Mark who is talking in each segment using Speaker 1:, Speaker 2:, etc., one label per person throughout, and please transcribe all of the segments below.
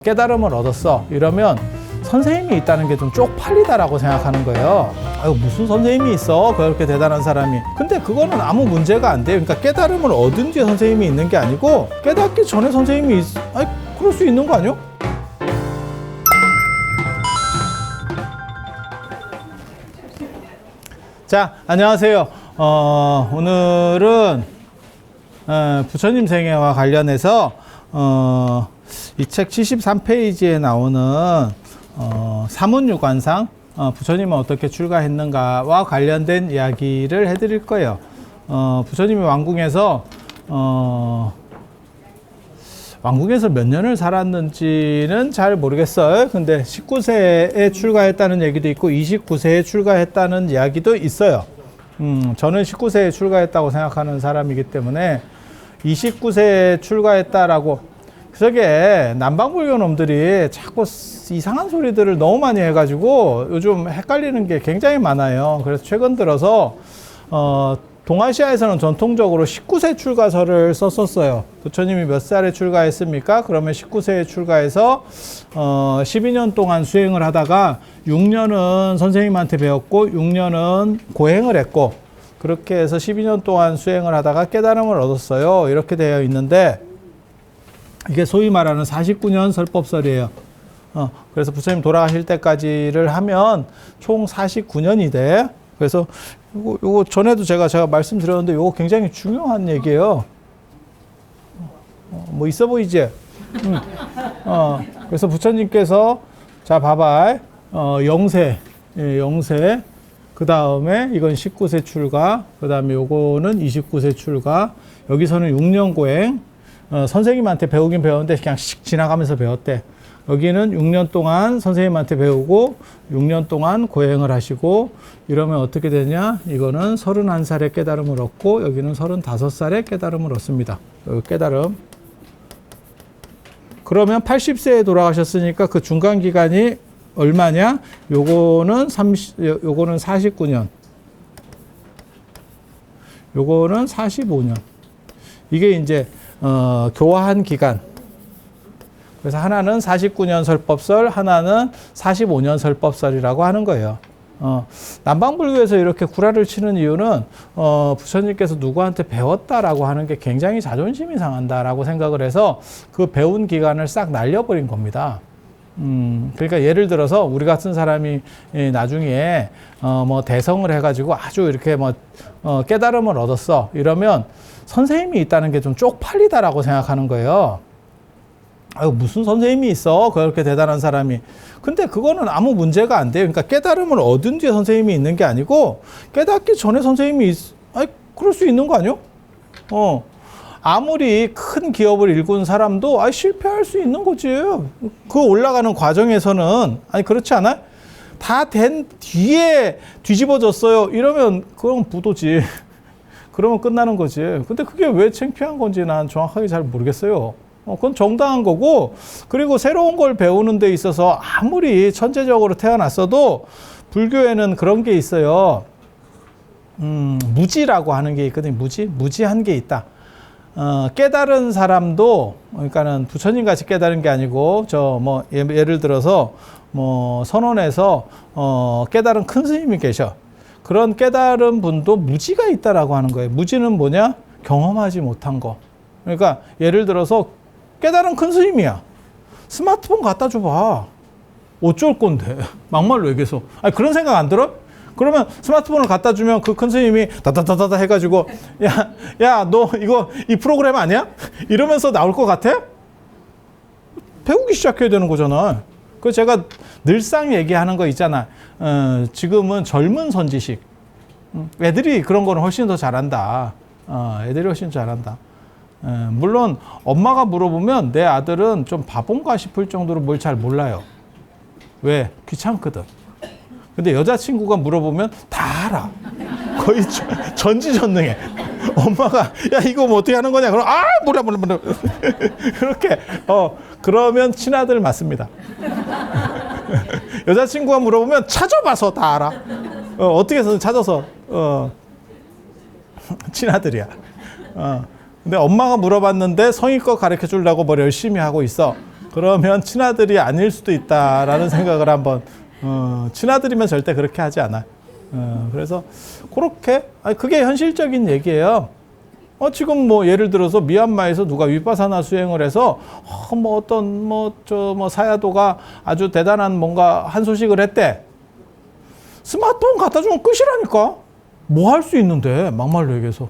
Speaker 1: 깨달음을 얻었어 이러면 선생님이 있다는 게 좀 쪽팔리다라고 생각하는 거예요. 아유, 무슨 선생님이 있어 그렇게 대단한 사람이. 근데 그거는 아무 문제가 안 돼요. 그러니까 깨달음을 얻은 뒤에 선생님이 있는 게 아니고 깨닫기 전에 선생님이 아니, 그럴 수 있는 거 아니요? 자, 안녕하세요. 오늘은 부처님 생애와 관련해서 이 책 73페이지에 나오는 사문유관상 부처님은 어떻게 출가했는가와 관련된 이야기를 해드릴 거예요. 부처님이 왕궁에서 몇 년을 살았는지는 잘 모르겠어요. 근데 19세에 출가했다는 얘기도 있고 29세에 출가했다는 이야기도 있어요. 저는 19세에 출가했다고 생각하는 사람이기 때문에 29세에 출가했다라고. 그저께 남방불교 놈들이 자꾸 이상한 소리들을 너무 많이 해가지고 요즘 헷갈리는 게 굉장히 많아요. 그래서 최근 들어서 동아시아에서는 전통적으로 19세 출가설을 썼었어요. 부처님이 몇 살에 출가했습니까? 그러면 19세에 출가해서 12년 동안 수행을 하다가 6년은 선생님한테 배웠고 6년은 고행을 했고 그렇게 해서 12년 동안 수행을 하다가 깨달음을 얻었어요. 이렇게 되어 있는데 이게 소위 말하는 49년 설법설이에요. 그래서 부처님 돌아가실 때까지를 하면 총 49년이 돼. 그래서 요거 전에도 제가 말씀드렸는데 요거 굉장히 중요한 얘기예요. 뭐 있어 보이지? 그래서 부처님께서 자 봐봐. 영세. 그 다음에 이건 19세 출가. 그 다음에 요거는 29세 출가. 여기서는 6년 고행. 선생님한테 배우긴 배웠는데 그냥 씩 지나가면서 배웠대. 여기는 6년 동안 선생님한테 배우고 6년 동안 고행을 하시고 이러면 어떻게 되냐? 이거는 31살에 깨달음을 얻고 여기는 35살에 깨달음을 얻습니다. 깨달음. 그러면 80세에 돌아가셨으니까 그 중간 기간이 얼마냐? 요거는 49년. 요거는 45년. 이게 이제 교화한 기간. 그래서 하나는 49년 설법설, 하나는 45년 설법설이라고 하는 거예요. 남방불교에서 이렇게 구라를 치는 이유는 부처님께서 누구한테 배웠다라고 하는 게 굉장히 자존심이 상한다라고 생각을 해서 그 배운 기간을 싹 날려버린 겁니다. 그러니까 예를 들어서 우리 같은 사람이 나중에 뭐 대성을 해가지고 아주 이렇게 뭐 깨달음을 얻었어 이러면 선생님이 있다는 게 좀 쪽팔리다라고 생각하는 거예요. 아유, 무슨 선생님이 있어 그렇게 대단한 사람이. 근데 그거는 아무 문제가 안 돼요. 그러니까 깨달음을 얻은 뒤에 선생님이 있는 게 아니고 깨닫기 전에 선생님이 아니, 그럴 수 있는 거 아니요? 아무리 큰 기업을 일군 사람도 실패할 수 있는 거지. 그 올라가는 과정에서는 아니 그렇지 않아요? 다 된 뒤에 뒤집어졌어요. 이러면 그건 부도지. 그러면 끝나는 거지. 근데 그게 왜 창피한 건지 난 정확하게 잘 모르겠어요. 그건 정당한 거고, 그리고 새로운 걸 배우는 데 있어서 아무리 천재적으로 태어났어도 불교에는 그런 게 있어요. 무지라고 하는 게 있거든요. 무지한 게 있다. 깨달은 사람도, 그러니까는 부처님 같이 깨달은 게 아니고, 예를 들어서, 선원에서, 깨달은 큰 스님이 계셔. 그런 깨달은 분도 무지가 있다라고 하는 거예요. 무지는 뭐냐? 경험하지 못한 거. 그러니까 예를 들어서 깨달은 큰 스님이야. 스마트폰 갖다 줘봐. 어쩔 건데. 막말로 얘기해서. 아니, 그런 생각 안 들어? 그러면 스마트폰을 갖다 주면 그 큰 스님이 다다다다다 해가지고 야, 너 이 프로그램 아니야? 이러면서 나올 것 같아? 배우기 시작해야 되는 거잖아. 그 제가 늘상 얘기하는 거 있잖아. 지금은 젊은 선지식. 애들이 그런 거는 훨씬 더 잘한다. 애들이 훨씬 잘한다. 물론 엄마가 물어보면 내 아들은 좀 바본가 싶을 정도로 뭘 잘 몰라요. 왜? 귀찮거든. 근데 여자친구가 물어보면 다 알아. 거의 전지전능해. 엄마가 야 이거 뭐 어떻게 하는 거냐? 그럼 몰라. 그렇게 그러면 친아들 맞습니다. 여자친구가 물어보면 찾아봐서 다 알아. 어떻게 해서 찾아서 친아들이야. 근데 엄마가 물어봤는데 성의껏 가르쳐 주려고 뭘 열심히 하고 있어. 그러면 친아들이 아닐 수도 있다라는 생각을 한번, 친아들이면 절대 그렇게 하지 않아요. 그래서 그렇게, 그게 현실적인 얘기예요. 지금 뭐 예를 들어서 미얀마에서 누가 위파사나 수행을 해서 뭐 어떤 사야도가 아주 대단한 뭔가 한 소식을 했대. 스마트폰 갖다 주면 끝이라니까. 뭐 할 수 있는데, 막말로 얘기해서.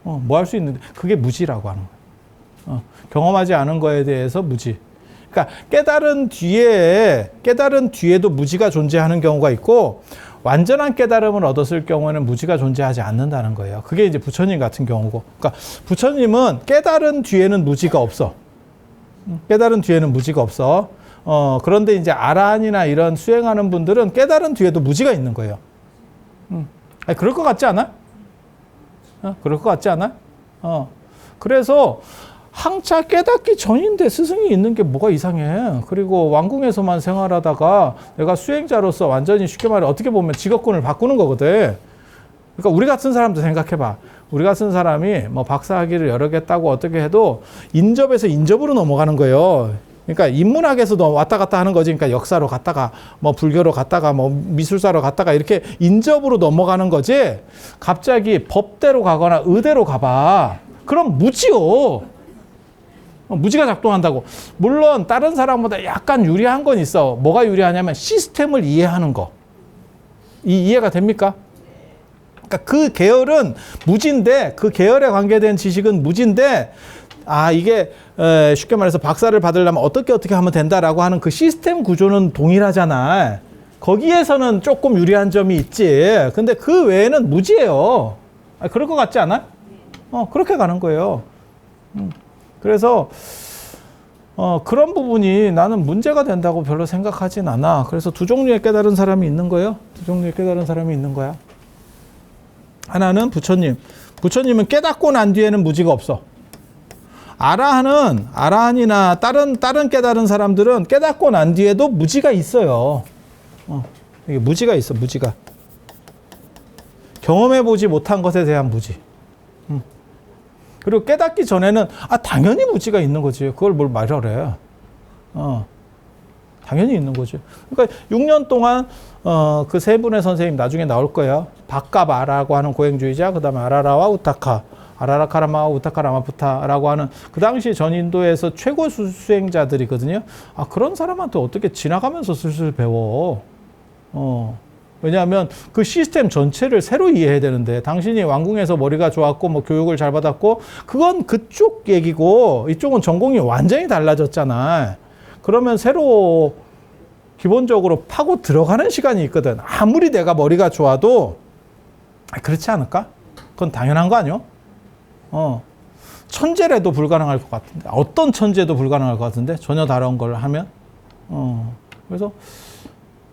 Speaker 1: 뭐 할 수 있는데, 그게 무지라고 하는 거예요. 경험하지 않은 거에 대해서 무지. 그러니까 깨달은 뒤에도 무지가 존재하는 경우가 있고, 완전한 깨달음을 얻었을 경우에는 무지가 존재하지 않는다는 거예요. 그게 이제 부처님 같은 경우고. 그러니까 부처님은 깨달은 뒤에는 무지가 없어. 깨달은 뒤에는 무지가 없어. 그런데 이제 아라한이나 이런 수행하는 분들은 깨달은 뒤에도 무지가 있는 거예요. 그럴 것 같지 않아? 그럴 것 같지 않아? 그래서 항차 깨닫기 전인데 스승이 있는 게 뭐가 이상해. 그리고 왕궁에서만 생활하다가 내가 수행자로서 완전히 쉽게 말해 어떻게 보면 직업군을 바꾸는 거거든. 그러니까 우리 같은 사람도 생각해봐. 우리 같은 사람이 뭐 박사학위를 여러 개 따고 어떻게 해도 인접에서 인접으로 넘어가는 거예요. 그러니까 인문학에서도 왔다 갔다 하는 거지. 그러니까 역사로 갔다가 뭐 불교로 갔다가 뭐 미술사로 갔다가 이렇게 인접으로 넘어가는 거지. 갑자기 법대로 가거나 의대로 가봐. 그럼 무지요. 무지가 작동한다고. 물론 다른 사람보다 약간 유리한 건 있어. 뭐가 유리하냐면 시스템을 이해하는 거. 이해가 됩니까? 그러니까 그 계열은 무지인데, 그 계열에 관계된 지식은 무지인데, 이게 쉽게 말해서 박사를 받으려면 어떻게 하면 된다라고 하는 그 시스템 구조는 동일하잖아. 거기에서는 조금 유리한 점이 있지. 근데 그 외에는 무지예요. 그럴 것 같지 않아? 그렇게 가는 거예요. 그래서 그런 부분이 나는 문제가 된다고 별로 생각하진 않아. 그래서 두 종류의 깨달은 사람이 있는 거예요. 두 종류의 깨달은 사람이 있는 거야. 하나는 부처님. 부처님은 깨닫고 난 뒤에는 무지가 없어. 아라한이나 다른 깨달은 사람들은 깨닫고 난 뒤에도 무지가 있어요. 이게 무지가 있어, 무지가. 경험해보지 못한 것에 대한 무지. 그리고 깨닫기 전에는 당연히 무지가 있는 거지. 그걸 뭘 말하래. 당연히 있는 거지. 그러니까 6년 동안 그 세 분의 선생님 나중에 나올 거예요. 바까바라고 하는 고행주의자, 그 다음에 아라라와 우타카, 아라라카라마와 우타카라마푸타라고 하는 그 당시 전인도에서 최고 수행자들이거든요. 그런 사람한테 어떻게 지나가면서 슬슬 배워. 왜냐하면 그 시스템 전체를 새로 이해해야 되는데, 당신이 왕궁에서 머리가 좋았고 뭐 교육을 잘 받았고 그건 그쪽 얘기고 이쪽은 전공이 완전히 달라졌잖아. 그러면 새로 기본적으로 파고 들어가는 시간이 있거든. 아무리 내가 머리가 좋아도 그렇지 않을까? 그건 당연한 거 아니요? 천재라도 불가능할 것 같은데, 어떤 천재도 불가능할 것 같은데 전혀 다른 걸 하면. 그래서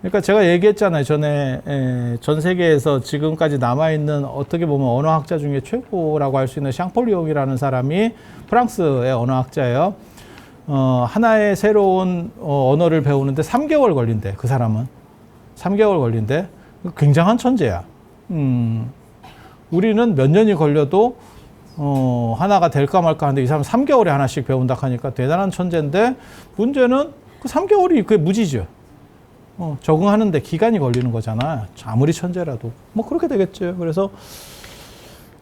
Speaker 1: 그러니까 제가 얘기했잖아요. 전에 전 세계에서 지금까지 남아있는 어떻게 보면 언어학자 중에 최고라고 할 수 있는 샹폴리옹이라는 사람이 프랑스의 언어학자예요. 하나의 새로운 언어를 배우는데 3개월 걸린대. 그 사람은 3개월 걸린대. 굉장한 천재야. 우리는 몇 년이 걸려도 하나가 될까 말까 하는데 이 사람은 3개월에 하나씩 배운다 하니까 대단한 천재인데, 문제는 그 3개월이 그게 무지죠. 적응하는데 기간이 걸리는 거잖아. 아무리 천재라도. 뭐 그렇게 되겠죠. 그래서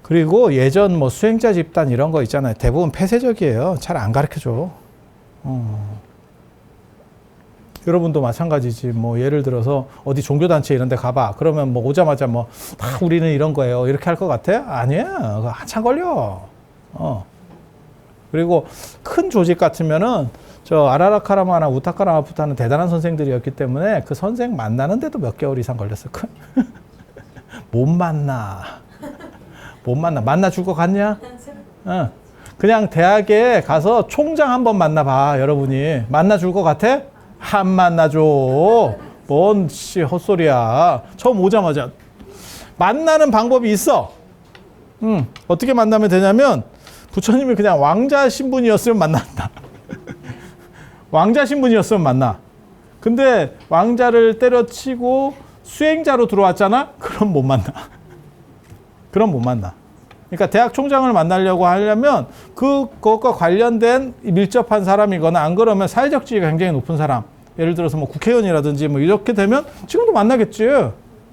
Speaker 1: 그리고 예전 뭐 수행자 집단 이런 거 있잖아요. 대부분 폐쇄적이에요. 잘 안 가르쳐줘. 여러분도 마찬가지지. 뭐 예를 들어서 어디 종교단체 이런 데 가봐. 그러면 뭐 오자마자 뭐 우리는 이런 거예요. 이렇게 할 것 같아? 아니야. 한참 걸려. 그리고 큰 조직 같으면은 저 아라라카라마나 우타카라마푸타는 대단한 선생들이었기 때문에 그 선생 만나는데도 몇 개월 이상 걸렸어. 못 만나. 만나 줄 것 같냐? 그냥 대학에 가서 총장 한번 만나봐. 여러분이 만나 줄 것 같아? 안 만나줘. 뭔 헛소리야. 처음 오자마자 만나는 방법이 있어. 어떻게 만나면 되냐면, 부처님이 그냥 왕자 신분이었으면 만난다. 왕자 신분이었으면 만나. 근데 왕자를 때려치고 수행자로 들어왔잖아? 그럼 못 만나. 그럼 못 만나. 그러니까 대학 총장을 만나려고 하려면 그것과 관련된 밀접한 사람이거나 안 그러면 사회적 지위가 굉장히 높은 사람. 예를 들어서 뭐 국회의원이라든지 뭐 이렇게 되면 지금도 만나겠지.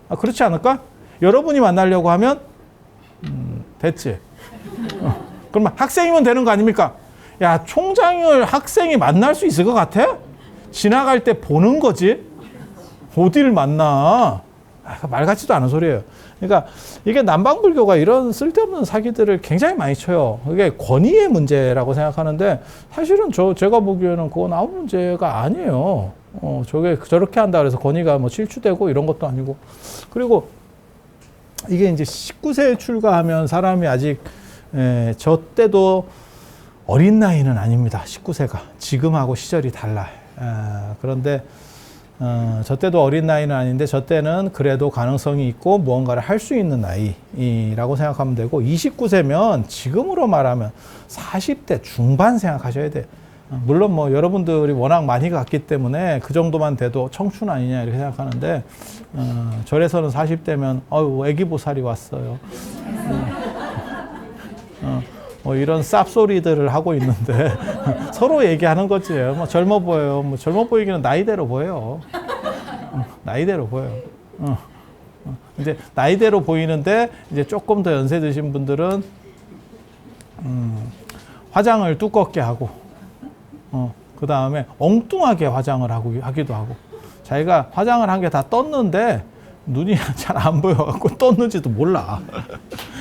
Speaker 1: 아, 그렇지 않을까? 여러분이 만나려고 하면 됐지. 그러면 학생이면 되는 거 아닙니까? 야, 총장을 학생이 만날 수 있을 것 같아? 지나갈 때 보는 거지. 어디를 만나? 아, 말 같지도 않은 소리예요. 그러니까 이게 남방불교가 이런 쓸데없는 사기들을 굉장히 많이 쳐요. 그게 권위의 문제라고 생각하는데 사실은 제가 보기에는 그건 아무 문제가 아니에요. 저렇게 한다 그래서 권위가 뭐 실추되고 이런 것도 아니고. 그리고 이게 이제 19세에 출가하면 사람이 아직 저 때도 어린 나이는 아닙니다. 19세가. 지금하고 시절이 달라요. 그런데 저 때도 어린 나이는 아닌데 저 때는 그래도 가능성이 있고 무언가를 할 수 있는 나이라고 생각하면 되고 29세면 지금으로 말하면 40대 중반 생각하셔야 돼요. 물론 뭐 여러분들이 워낙 많이 갔기 때문에 그 정도만 돼도 청춘 아니냐 이렇게 생각하는데 절에서는 40대면 어유 애기보살이 왔어요. 뭐 이런 쌉소리들을 하고 있는데 서로 얘기하는 거지. 뭐 젊어 보여요. 뭐 젊어 보이기는 나이대로 보여요. 나이대로 보여요. 이제 나이대로 보이는데 이제 조금 더 연세 드신 분들은 화장을 두껍게 하고 그 다음에 엉뚱하게 화장을 하기도 하고 자기가 화장을 한 게 다 떴는데 눈이 잘 안 보여갖고 떴는지도 몰라.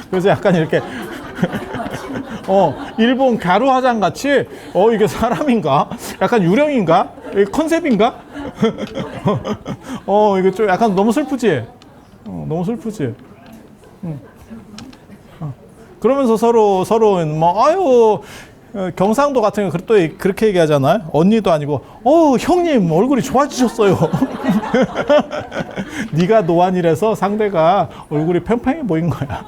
Speaker 1: 그래서 약간 이렇게 일본 가루 화장 같이 이게 사람인가? 약간 유령인가? 이게 컨셉인가? 이게 좀 약간 너무 슬프지? 너무 슬프지? 그러면서 서로 뭐 아유 경상도 같은 거 또 그렇게 얘기하잖아요. 언니도 아니고 형님 얼굴이 좋아지셨어요. 네가 노안이라서 상대가 얼굴이 팽팽해 보인 거야.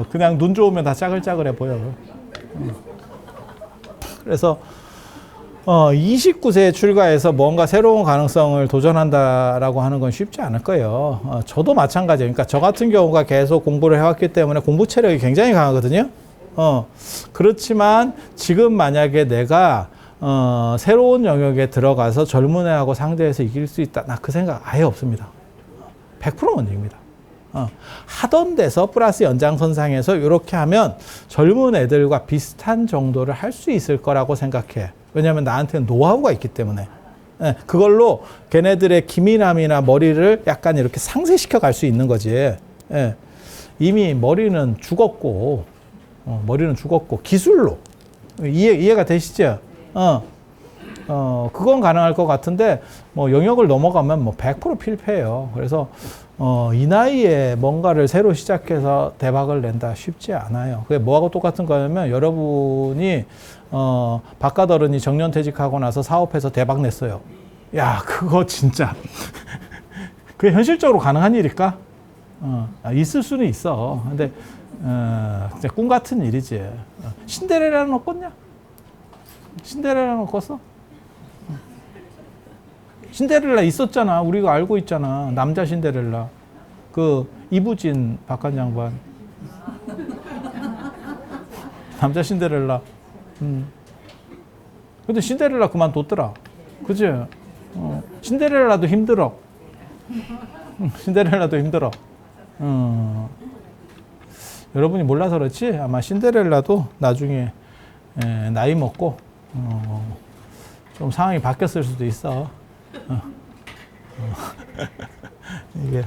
Speaker 1: 그냥 눈 좋으면 다 짜글짜글해 보여. 그래서 29세에 출가해서 뭔가 새로운 가능성을 도전한다라고 하는 건 쉽지 않을 거예요. 저도 마찬가지예요. 그러니까 저 같은 경우가 계속 공부를 해왔기 때문에 공부 체력이 굉장히 강하거든요. 그렇지만 지금 만약에 내가 새로운 영역에 들어가서 젊은 애하고 상대해서 이길 수 있다. 나 그 생각 아예 없습니다. 100% 원칙입니다. 하던 데서 플러스 연장선상에서 이렇게 하면 젊은 애들과 비슷한 정도를 할 수 있을 거라고 생각해. 왜냐하면 나한테는 노하우가 있기 때문에. 그걸로 걔네들의 기민함이나 머리를 약간 이렇게 상쇄시켜 갈 수 있는 거지. 이미 머리는 죽었고 기술로. 이해가 되시죠? 그건 가능할 것 같은데, 뭐, 영역을 넘어가면 뭐 100% 필패예요. 그래서, 이 나이에 뭔가를 새로 시작해서 대박을 낸다 쉽지 않아요. 그게 뭐하고 똑같은 거냐면, 여러분이, 바깥 어른이 정년퇴직하고 나서 사업해서 대박 냈어요. 야, 그거 진짜. 그게 현실적으로 가능한 일일까? 있을 수는 있어. 근데, 진짜 꿈 같은 일이지. 신데렐라는 못 꿨냐? 신데렐라는 못 꿨어? 신데렐라 있었잖아. 우리가 알고 있잖아. 남자 신데렐라. 그 이부진 박한장관. 남자 신데렐라. 근데 신데렐라 그만뒀더라. 그지? 신데렐라도 힘들어. 신데렐라도 힘들어. 여러분이 몰라서 그렇지 아마 신데렐라도 나중에 나이 먹고 좀 상황이 바뀌었을 수도 있어. 이게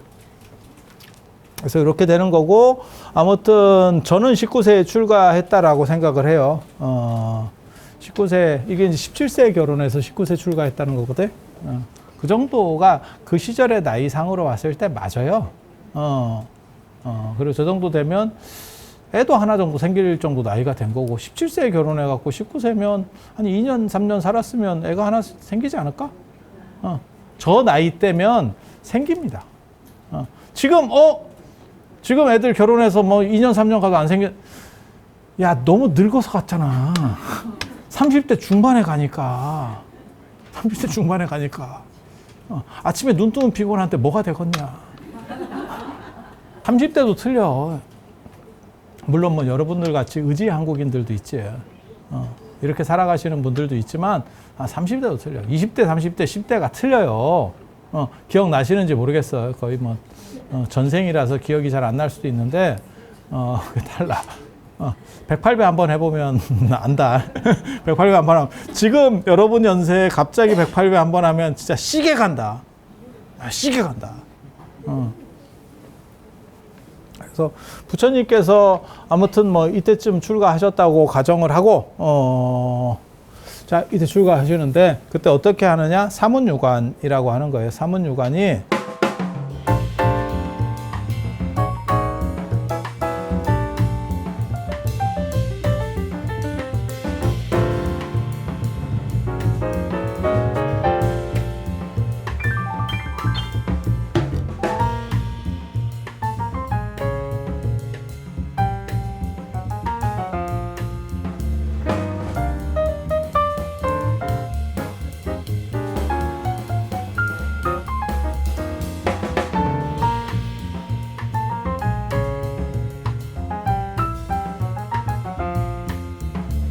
Speaker 1: 그래서 이렇게 되는 거고 아무튼 저는 19세에 출가했다라고 생각을 해요. 19세 이게 이제 17세에 결혼해서 19세 출가했다는 거거든. 그 정도가 그 시절의 나이상으로 봤을 때 맞아요. 그리고 저 정도 되면 애도 하나 정도 생길 정도 나이가 된 거고 17세에 결혼해갖고 19세면 한 2년, 3년 살았으면 애가 하나 생기지 않을까? 저 나이 때면 생깁니다. 지금 애들 결혼해서 뭐 2년, 3년 가도 안 생겨. 야, 너무 늙어서 갔잖아. 30대 중반에 가니까. 30대 중반에 가니까. 아침에 눈 뜨면 피곤한데 뭐가 되겠냐. 30대도 틀려. 물론 뭐 여러분들 같이 의지 한국인들도 있지. 이렇게 살아가시는 분들도 있지만 30대도 틀려. 20대, 30대, 10대가 틀려요. 기억나시는지 모르겠어요. 거의 뭐 전생이라서 기억이 잘 안 날 수도 있는데 달라. 108배 한번 해보면 안다. 108배 한번 하면 지금 여러분 연세에 갑자기 108배 한번 하면 진짜 시계 간다. 시계 간다. 그래서 부처님께서 아무튼 뭐 이때쯤 출가하셨다고 가정을 하고 자 이때 출가하시는데 그때 어떻게 하느냐? 사문유관이라고 하는 거예요. 사문유관이